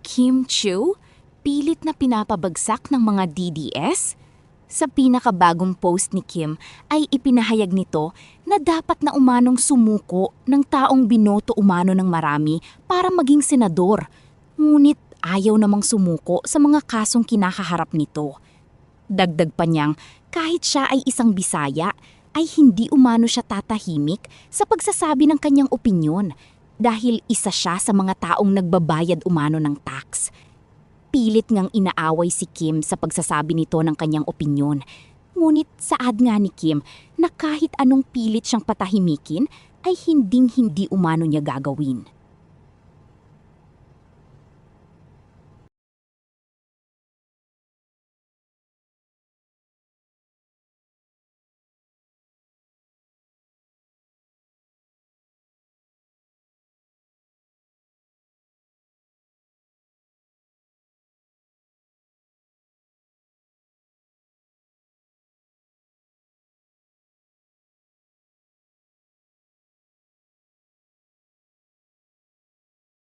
Kim Chiu, pilit na pinapabagsak ng mga DDS? Sa pinakabagong post ni Kim ay ipinahayag nito na dapat na umanong sumuko ng taong binoto umano ng marami para maging senador. Ngunit ayaw namang sumuko sa mga kasong kinakaharap nito. Dagdag pa niyang kahit siya ay isang Bisaya, ay hindi umano siya tatahimik sa pagsasabi ng kanyang opinyon dahil isa siya sa mga taong nagbabayad umano ng tax. Pilit ngang inaaway si Kim sa pagsasabi nito ng kanyang opinyon. Ngunit saad nga ni Kim na kahit anong pilit siyang patahimikin ay hinding-hindi umano niya gagawin.